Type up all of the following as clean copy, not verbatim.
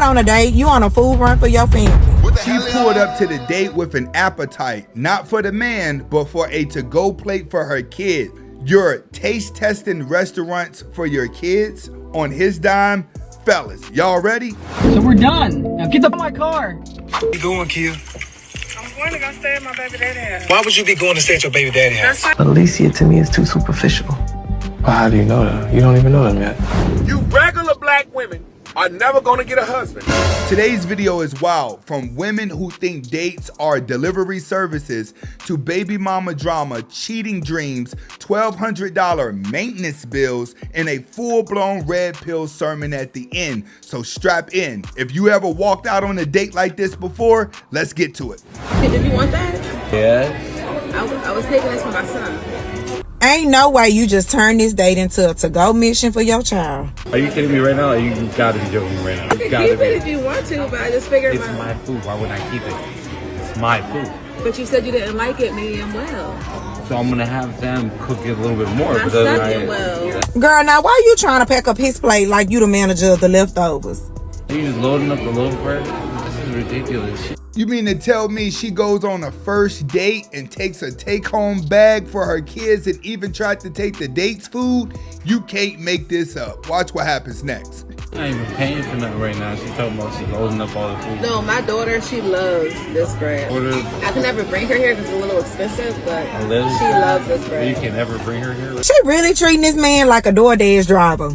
on a date. You on a food run for your family. She pulled up to the date with an appetite, not for the man, but for a to-go plate for her kid. You're taste testing restaurants for your kids on his dime. Fellas, y'all ready? So we're done. Now get the my car. Where you going, Kia? I'm going to go stay at my baby daddy's house. Why would you be going to stay at your baby daddy's house? Alicia to me is too superficial. Well, how do you know that? You don't even know them yet. You regular black women are never gonna get a husband. Today's video is wild. From women who think dates are delivery services to baby mama drama, cheating dreams, $1,200 maintenance bills, and a full-blown red pill sermon at the end. So strap in. If you ever walked out on a date like this before, let's get to it. Did you want that? Yeah. I was taking this for my son. Ain't no way you just turn this date into a to-go mission for your child. Are you kidding me right now? Or you gotta be joking right now. You can keep it if you want to, but I just figured It's my food. Why would I keep it? It's my food. But you said you didn't like it medium well. So I'm gonna have them cook it a little bit more. Not second well. Girl, now why you trying to pack up his plate like you the manager of the leftovers? You just loading up the loaf bread? This is ridiculous. You mean to tell me she goes on a first date and takes a take-home bag for her kids and even tried to take the date's food? You can't make this up. Watch what happens next. I'm not even paying for nothing right now. She's talking about she's loading up all the food. No, my daughter, she loves this bread. I can never bring her here because it's a little expensive, but she loves this bread. You can never bring her here? She really treating this man like a DoorDash driver.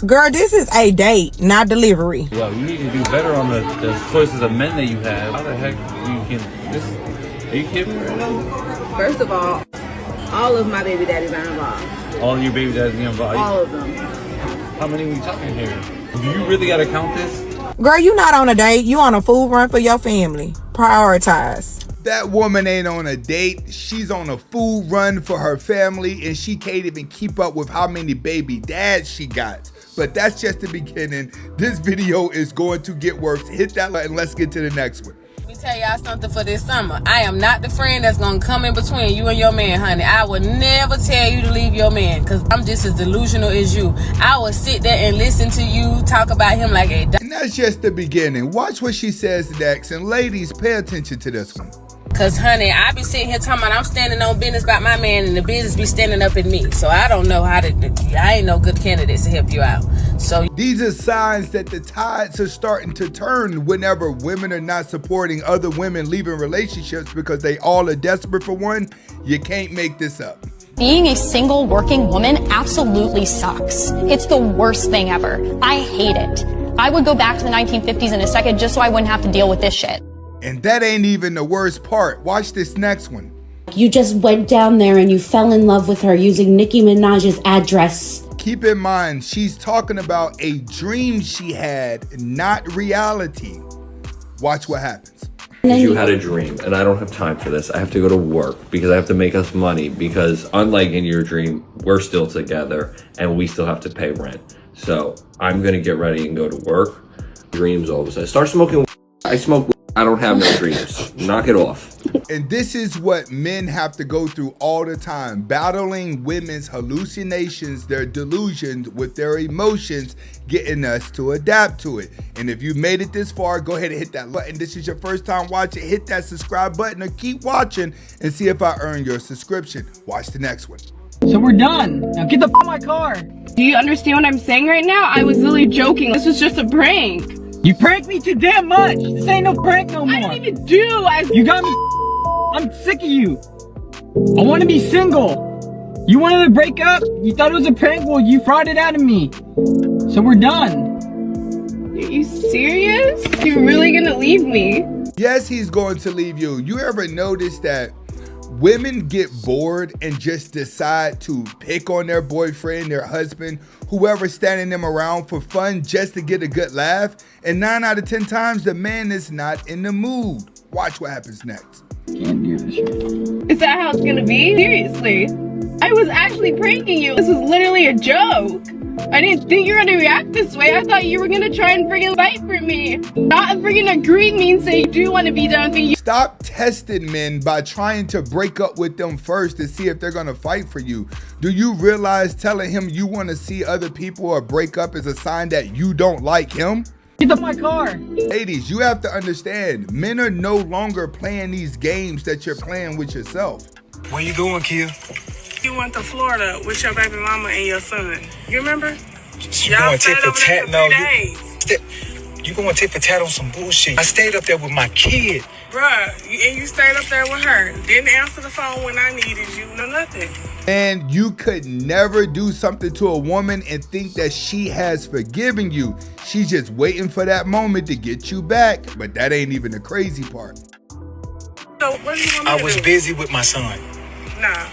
Girl, this is a date, not delivery. Well, you need to do better on the choices of men that you have. How the heck you can are you kidding me right now? First of all of my baby daddies are involved. All of your baby daddies are involved? All of them. How many are we talking here? Do you really gotta count this? Girl, you not on a date. You on a food run for your family. Prioritize. That woman ain't on a date. She's on a food run for her family, and she can't even keep up with how many baby dads she got. But that's just the beginning. This video is going to get worse. Hit that like and let's get to the next one. Let me tell y'all something for this summer. I am not the friend that's gonna come in between you and your man, honey. I would never tell you to leave your man because I'm just as delusional as you. I will sit there and listen to you talk about him like a... And that's just the beginning. Watch what she says next. And ladies, pay attention to this one. Cause honey, I be sitting here talking about I'm standing on business about my man and the business be standing up in me. So I don't know how to, I ain't no good candidates to help you out. So these are signs that the tides are starting to turn whenever women are not supporting other women leaving relationships because they all are desperate for one. You can't make this up. Being a single working woman absolutely sucks. It's the worst thing ever. I hate it. I would go back to the 1950s in a second just so I wouldn't have to deal with this shit. And that ain't even the worst part. Watch this next one. You just went down there and you fell in love with her using Nicki Minaj's address. Keep in mind, she's talking about a dream she had, not reality. Watch what happens. You had a dream, and I don't have time for this. I have to go to work because I have to make us money because unlike in your dream, we're still together and we still have to pay rent. So I'm going to get ready and go to work. Dreams all of a sudden. Start smoking. I smoke. I don't have no dreams. Knock it off. And this is what men have to go through all the time, battling women's hallucinations, their delusions with their emotions, getting us to adapt to it. And if you made it this far, go ahead and hit that button. This is your first time watching, hit that subscribe button or keep watching and see if I earn your subscription. Watch the next one. So we're done. Now get the my car. Do you understand what I'm saying right now? I was literally joking. This was just a prank. You pranked me too damn much. This ain't no prank no more. I didn't even do. You got me. I'm sick of you. I want to be single. You wanted to break up? You thought it was a prank? Well, you frauded out of me. So we're done. Are you serious? You're really gonna leave me? Yes, he's going to leave you. You ever notice that women get bored and just decide to pick on their boyfriend, their husband, whoever's standing them around for fun just to get a good laugh? And 9 out of 10 times, the man is not in the mood. Watch what happens next. Can't do this shit. Is that how it's gonna be? Seriously. I was actually pranking you. This was literally a joke. I didn't think you were gonna react this way. I thought you were gonna try and friggin' fight for me. Not friggin' agreeing means that you do want to be done with me. Stop testing men by trying to break up with them first to see if they're gonna fight for you. Do you realize telling him you want to see other people or break up is a sign that you don't like him? Get to my car. Ladies, you have to understand, men are no longer playing these games that you're playing with yourself. Where you going, Kia? You went to Florida with your baby mama and your son. You remember? You going tit for tat? No, you going tit for tat on some bullshit. I stayed up there with my kid. Bruh, and you stayed up there with her. Didn't answer the phone when I needed you. No, nothing. And you could never do something to a woman and think that she has forgiven you. She's just waiting for that moment to get you back. But that ain't even the crazy part. So what do you want me I to was do? busy with my son. Nah,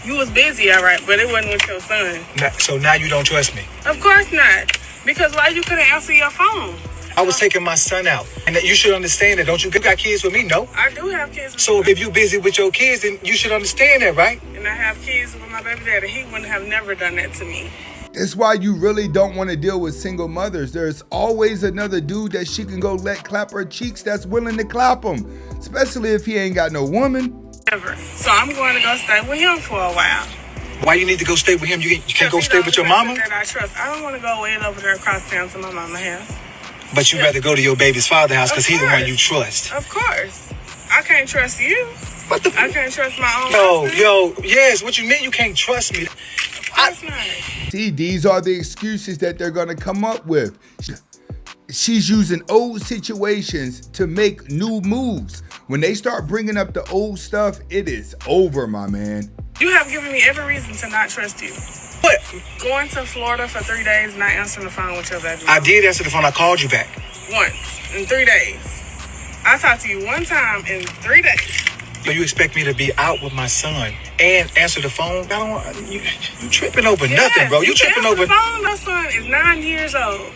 you was busy, all right, but it wasn't with your son. So now you don't trust me? Of course not. Because why you couldn't answer your phone? I was taking my son out. And you should understand that. Don't you got kids with me? No. I do have kids with So if you busy with your kids, then you should understand that, right? And I have kids with my baby daddy. He wouldn't have never done that to me. That's why you really don't want to deal with single mothers. There's always another dude that she can go let clap her cheeks that's willing to clap them. Especially if he ain't got no woman. Never. So I'm going to go stay with him for a while. Why you need to go stay with him? You can't go stay with your mama? That I trust. I don't want to go way over there across town to my mama's house. But you rather go to your baby's father's house because he's the one you trust. Of course. I can't trust you. I can't trust my own husband. Yes, what you mean you can't trust me? Of course not. See, these are the excuses that they're going to come up with. She's using old situations to make new moves. When they start bringing up the old stuff, it is over, my man. You have given me every reason to not trust you. What? Going to Florida for 3 days, not answering the phone with your baby. I did answer the phone. I called you back. Once in 3 days. I talked to you one time in 3 days. So you expect me to be out with my son and answer the phone? I don't want you tripping over nothing, bro. You tripping over the phone. My son is 9 years old.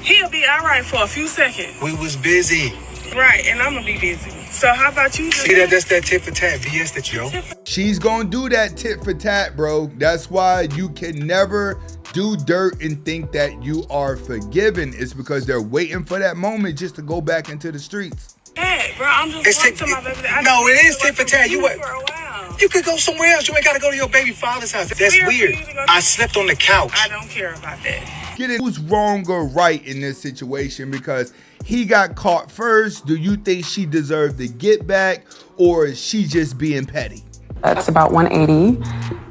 He'll be all right for a few seconds. We was busy. Right, and I'm gonna be busy. So how about you? See that's that tit for tat BS that you. She's gonna do that tit for tat, bro. That's why you can never do dirt and think that you are forgiven. It's because they're waiting for that moment just to go back into the streets. Hey, bro, I'm just going to my baby. No, it is tit for tat. You could go somewhere else. You ain't gotta go to your baby father's house. That's weird. I slept on the couch. I don't care about that. Get it? Who's wrong or right in this situation? Because he got caught first. Do you think she deserved to get back, or is she just being petty? That's about $180.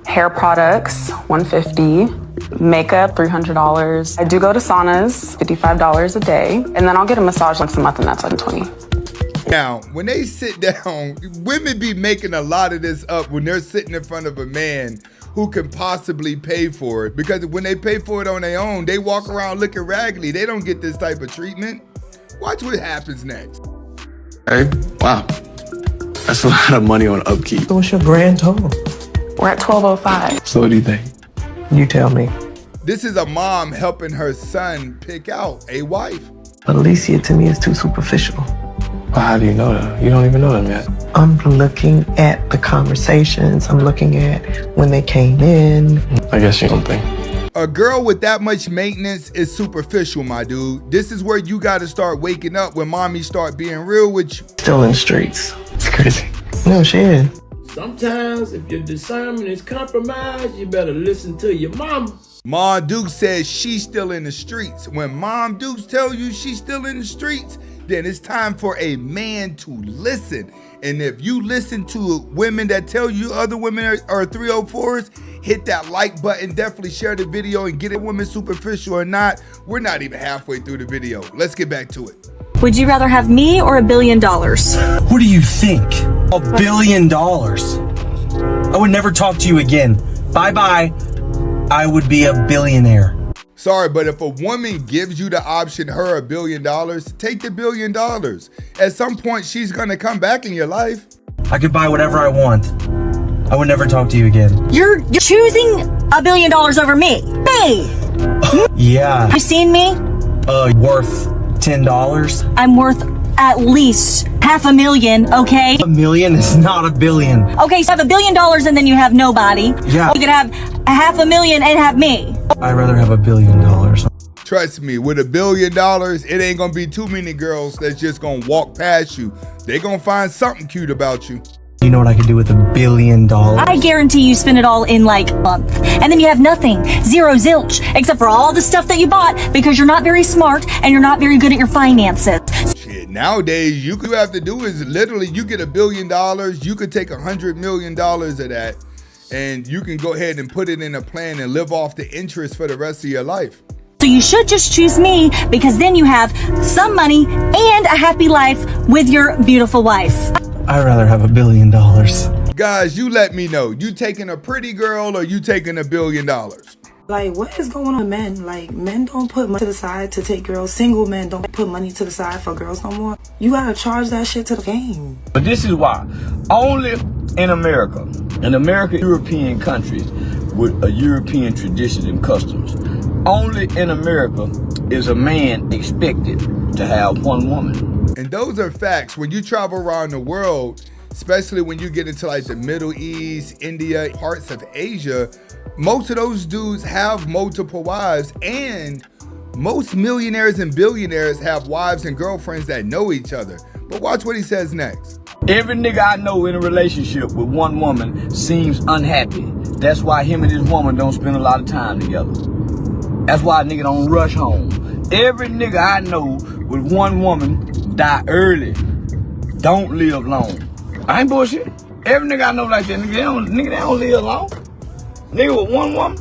Hair products, $150. Makeup, $300. I do go to saunas, $55 a day. And then I'll get a massage once a month, and that's like $20. Now, when they sit down, women be making a lot of this up when they're sitting in front of a man who can possibly pay for it. Because when they pay for it on their own, they walk around looking raggedy. They don't get this type of treatment. Watch what happens next. Hey, wow. That's a lot of money on upkeep. So what's your grand total? We're at $1,205. So what do you think? You tell me. This is a mom helping her son pick out a wife. Alicia to me is too superficial. Well, how do you know that? You don't even know them yet. I'm looking at the conversations. I'm looking at when they came in. I guess you don't think. A girl with that much maintenance is superficial, my dude. This is where you got to start waking up when mommy start being real with you. Still in the streets. It's crazy. No, she is. Sometimes if your discernment is compromised, you better listen to your mama. Mom Dukes says she's still in the streets. When Mom Dukes tell you she's still in the streets, then it's time for a man to listen. And if you listen to women that tell you other women are 304s, hit that like button, definitely share the video and get it women superficial or not. We're not even halfway through the video. Let's get back to it. Would you rather have me or $1 billion? What do you think? $1 billion. I would never talk to you again. Bye-bye. I would be a billionaire. Sorry, but if a woman gives you the option, her $1 billion, take the $1 billion. At some point, she's gonna come back in your life. I could buy whatever I want. I would never talk to you again. You're choosing $1 billion over me. Me! Yeah. You seen me? Worth $10. I'm worth at least $500,000, okay? $1 million is not $1 billion. Okay, so have $1 billion and then you have nobody. Yeah. You could have $500,000 and have me. I'd rather have $1 billion. Trust me, with $1 billion, it ain't gonna be too many girls that's just gonna walk past you. They gonna find something cute about you. You know what I could do with $1 billion? I guarantee you spend it all in like a month. And then you have nothing. Zero zilch. Except for all the stuff that you bought because you're not very smart and you're not very good at your finances. Shit, nowadays, you have to do is literally you get $1 billion, you could take $100 million of that, and you can go ahead and put it in a plan and live off the interest for the rest of your life. So you should just choose me because then you have some money and a happy life with your beautiful wife. I'd rather have $1 billion. Guys, you let me know. You taking a pretty girl or you taking $1 billion? Like, what is going on with men? Like, men don't put money to the side to take girls. Single men don't put money to the side for girls no more. You gotta charge that shit to the game. But this is why. Only in America, European countries with a European tradition and customs, only in America is a man expected to have one woman. And those are facts. When you travel around the world, especially when you get into like the Middle East, India, parts of Asia, most of those dudes have multiple wives, and most millionaires and billionaires have wives and girlfriends that know each other. But watch what he says next. Every nigga I know in a relationship with one woman seems unhappy. That's why him and his woman don't spend a lot of time together. That's why a nigga don't rush home. Every nigga I know with one woman die early, don't live long. I ain't bullshit. Every nigga I know like that, they don't live long. Nigga with one woman?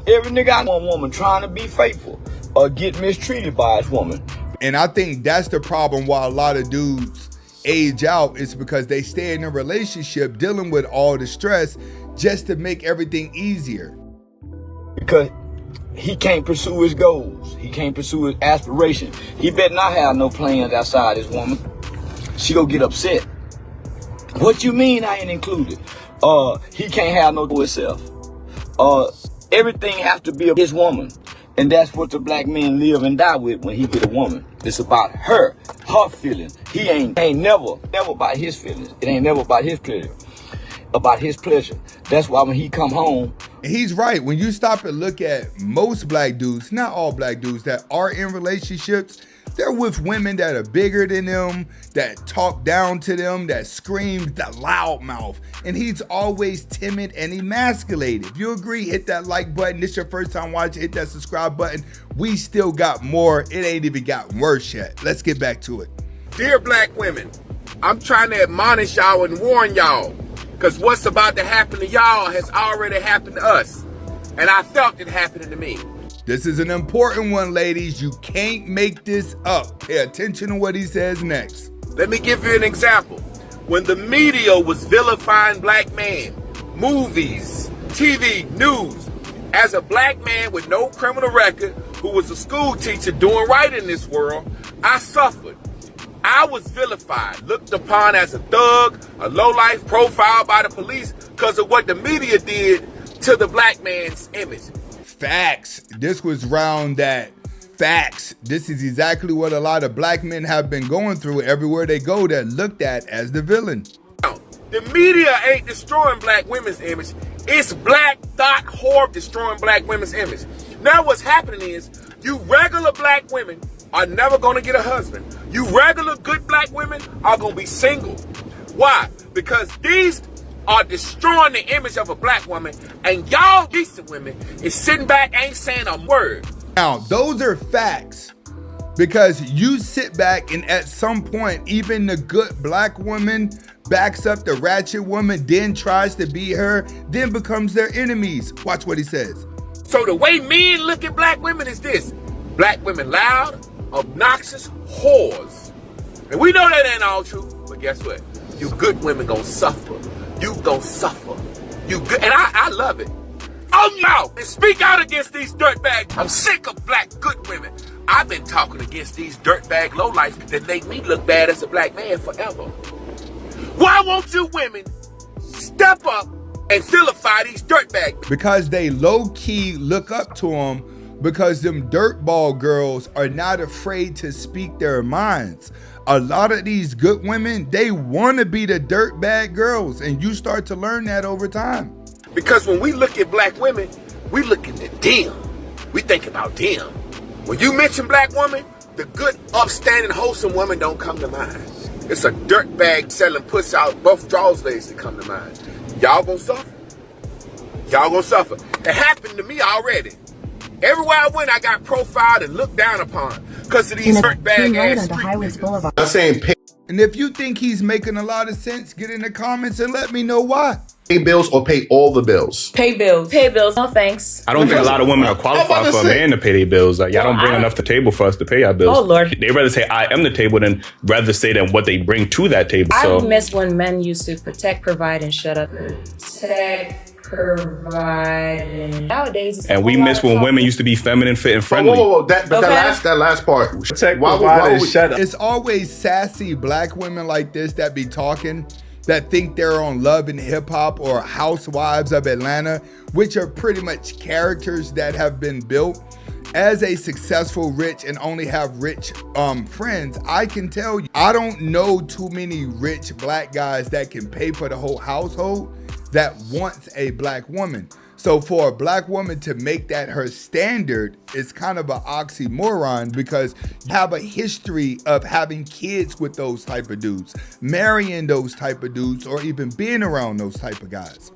Every nigga I know one woman trying to be faithful or get mistreated by his woman. And I think that's the problem why a lot of dudes age out, is because they stay in a relationship dealing with all the stress just to make everything easier. Because he can't pursue his goals. He can't pursue his aspirations. He better not have no plans outside his woman. She gonna get upset. What you mean I ain't included? He can't have no to himself. Everything has to be his woman. And that's what the black men live and die with when he get a woman. It's about her feelings. He ain't never about his feelings. It ain't never about his pleasure. About his pleasure. That's why when he come home. He's right. When you stop and look at most black dudes, not all black dudes that are in relationships, they're with women that are bigger than them, that talk down to them, that scream, the loud mouth. And he's always timid and emasculated. If you agree, hit that like button. This your first time watching, hit that subscribe button. We still got more. It ain't even gotten worse yet. Let's get back to it. Dear black women, I'm trying to admonish y'all and warn y'all, because what's about to happen to y'all has already happened to us. And I felt it happening to me. This is an important one, ladies. You can't make this up. Pay attention to what he says next. Let me give you an example. When the media was vilifying black men, movies, TV, news, as a black man with no criminal record who was a school teacher doing right in this world, I suffered. I was vilified, looked upon as a thug, a lowlife, profiled by the police because of what the media did to the black man's image. Facts. This was round that. Facts. This is exactly what a lot of black men have been going through everywhere they go. They're looked at as the villain. The media ain't destroying black women's image. It's black thought whore destroying black women's image. Now what's happening is, you regular black women are never going to get a husband. You regular good black women are going to be single. Why? Because these are destroying the image of a black woman, and y'all decent women is sitting back, ain't saying a word. Now, those are facts, because you sit back and at some point, even the good black woman backs up the ratchet woman, then tries to be her, then becomes their enemies. Watch what he says. So the way men look at black women is this: black women loud, obnoxious whores. And we know that ain't all true, but guess what? You good women gonna suffer. You gonna suffer. You good, and I love it. Oh no! And speak out against these dirtbags. I'm sick of black good women. I've been talking against these dirtbag lowlifes that make me look bad as a black man forever. Why won't you women step up and vilify these dirtbags? Because they low-key look up to them, because them dirtball girls are not afraid to speak their minds. A lot of these good women, they want to be the dirtbag girls, and you start to learn that over time. Because when we look at black women, we looking at them. We think about them. When you mention black woman, the good, upstanding, wholesome woman don't come to mind. It's a dirtbag selling puss out buff draws legs that come to mind. Y'all gonna suffer. Y'all gonna suffer. It happened to me already. Everywhere I went, I got profiled and looked down upon because of these dirtbag ass street niggas. I'm saying pay. And if you think he's making a lot of sense, get in the comments and let me know why. Pay bills or pay all the bills? Pay bills. Pay bills. No thanks. I don't think a lot of women are qualified for a man to pay their bills. Like, y'all don't bring enough to the table for us to pay our bills. Oh, Lord. They rather say I am the table than rather say than what they bring to that table. I So miss when men used to protect, provide, and shut up. Protect, provide, and nowadays it's and we miss when women used to be feminine, fit, and friendly. Whoa. That last part. Protect, Why provide, and would- shut up. It's always sassy black women like this that be talking, that think they're on Love and Hip Hop or Housewives of Atlanta, which are pretty much characters that have been built. As a successful rich and only have rich friends, I can tell you, I don't know too many rich black guys that can pay for the whole household that wants a black woman. So for a black woman to make that her standard is kind of an oxymoron, because you have a history of having kids with those type of dudes, marrying those type of dudes, or even being around those type of guys.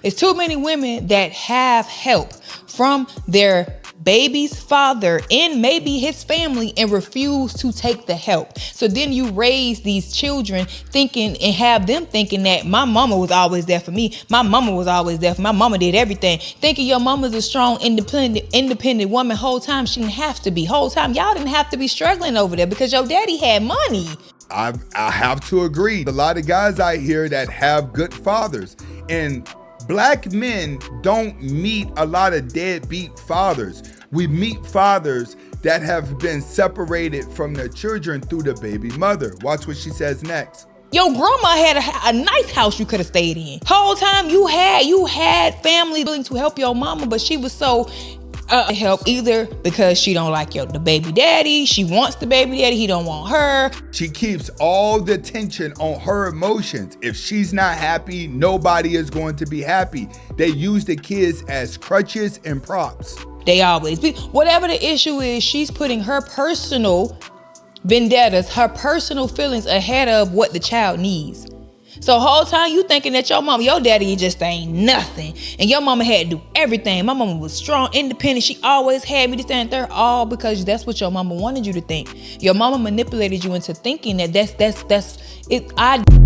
It's too many women that have help from their baby's father and maybe his family and refuse to take the help. So then you raise these children thinking and have them thinking that my mama was always there for me. My mama was always there for me. My mama did everything. Thinking your mama's a strong, independent woman. Whole time she didn't have to be. Whole time y'all didn't have to be struggling over there because your daddy had money. I have to agree. A lot of guys I hear that have good fathers, and black men don't meet a lot of deadbeat fathers. We meet fathers that have been separated from their children through the baby mother. Watch what she says next. Your grandma had a nice house you could have stayed in. Whole time you had family willing to help your mama, but she was so help either because she don't like the baby daddy, she wants the baby daddy, he don't want her. She keeps all the tension on her emotions. If she's not happy, nobody is going to be happy. They use the kids as crutches and props. They always be. Whatever the issue is, she's putting her personal vendettas, her personal feelings ahead of what the child needs. So whole time you thinking that your mama, your daddy just ain't nothing. And your mama had to do everything. My mama was strong, independent. She always had me to stand there, all because that's what your mama wanted you to think. Your mama manipulated you into thinking that that's it.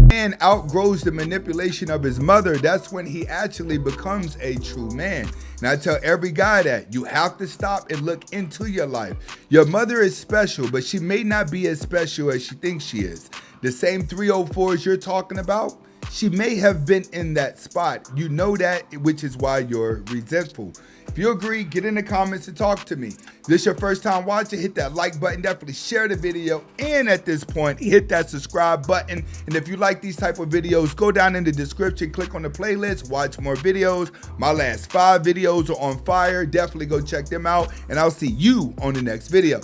Man outgrows the manipulation of his mother. That's when he actually becomes a true man. And I tell every guy that you have to stop and look into your life. Your mother is special, but she may not be as special as she thinks she is. The same 304s you're talking about, she may have been in that spot. You know that, which is why you're resentful. If you agree, get in the comments and talk to me. If this is your first time watching, hit that like button, definitely share the video, and at this point, hit that subscribe button. And if you like these type of videos, go down in the description, click on the playlist, watch more videos. My last 5 videos are on fire. Definitely go check them out, and I'll see you on the next video.